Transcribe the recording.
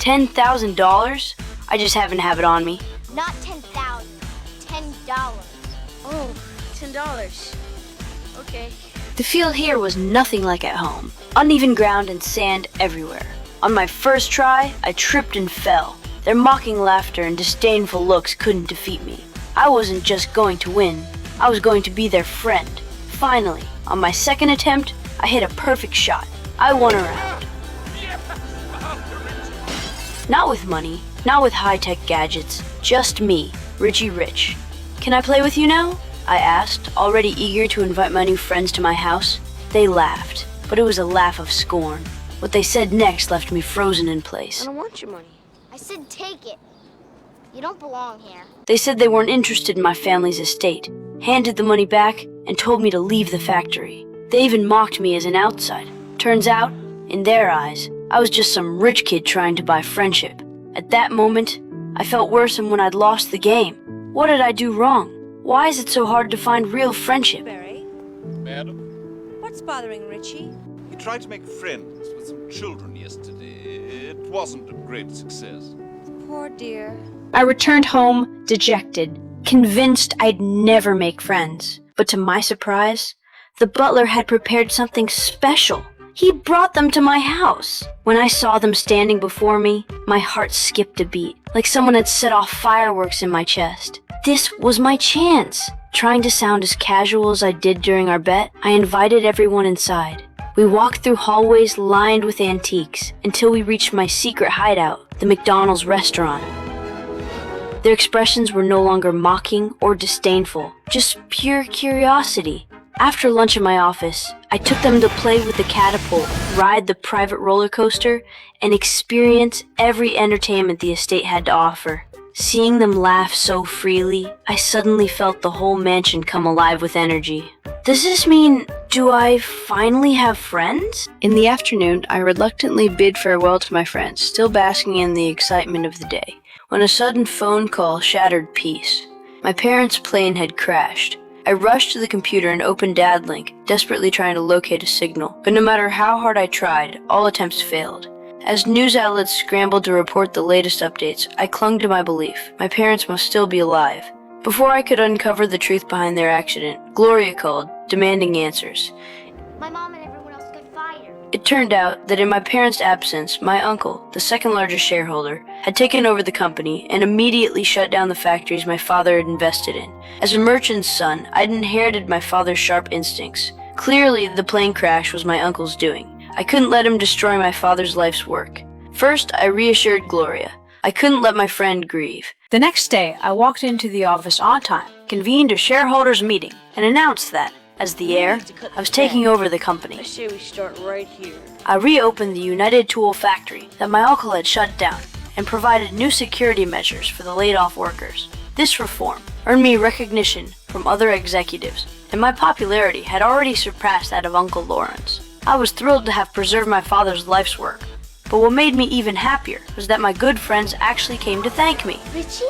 $10,000? I just happen to have it on me. Not 10,000. $10. Oh, $10. Okay. The field here was nothing like at home. Uneven ground and sand everywhere. On my first try, I tripped and fell. Their mocking laughter and disdainful looks couldn't defeat me. I wasn't just going to win, I was going to be their friend. Finally, on my second attempt, I hit a perfect shot. I won a round. Not with money, not with high-tech gadgets, just me, Richie Rich. Can I play with you now? I asked, already eager to invite my new friends to my house. They laughed, but it was a laugh of scorn. What they said next left me frozen in place. I don't want your money. I said take it. You don't belong here. They said they weren't interested in my family's estate, handed the money back, and told me to leave the factory. They even mocked me as an outsider. Turns out, in their eyes, I was just some rich kid trying to buy friendship. At that moment, I felt worse than when I'd lost the game. What did I do wrong? Why is it so hard to find real friendship? Barry, Madam, what's bothering Richie? he tried to make friends with some children yesterday. It wasn't a great success. Poor dear. I returned home, dejected, convinced I'd never make friends. But to my surprise, the butler had prepared something special. He brought them to my house. When I saw them standing before me, my heart skipped a beat, like someone had set off fireworks in my chest. This was my chance. Trying to sound as casual as I did during our bet, I invited everyone inside. We walked through hallways lined with antiques until we reached my secret hideout, the McDonald's restaurant. Their expressions were no longer mocking or disdainful, just pure curiosity. After lunch in my office, I took them to play with the catapult, ride the private roller coaster, and experience every entertainment the estate had to offer. Seeing them laugh so freely, I suddenly felt the whole mansion come alive with energy. Does this mean, do I finally have friends? In the afternoon, I reluctantly bid farewell to my friends, still basking in the excitement of the day, when a sudden phone call shattered peace. My parents' plane had crashed. I rushed to the computer and opened DadLink, desperately trying to locate a signal. But no matter how hard I tried, all attempts failed. As news outlets scrambled to report the latest updates, I clung to my belief. My parents must still be alive. Before I could uncover the truth behind their accident, Gloria called, demanding answers. My mom and everyone else got fired. It turned out that in my parents' absence, my uncle, the second largest shareholder, had taken over the company and immediately shut down the factories my father had invested in. As a merchant's son, I'd inherited my father's sharp instincts. Clearly, the plane crash was my uncle's doing. I couldn't let him destroy my father's life's work. First, I reassured Gloria. I couldn't let my friend grieve. The next day, I walked into the office on time, convened a shareholders meeting, and announced that, as the heir, I was taking over the company. I say we start right here. I reopened the United Tool factory that my uncle had shut down and provided new security measures for the laid-off workers. This reform earned me recognition from other executives, and my popularity had already surpassed that of Uncle Lawrence. I was thrilled to have preserved my father's life's work, but what made me even happier was that my good friends actually came to thank me. Richie?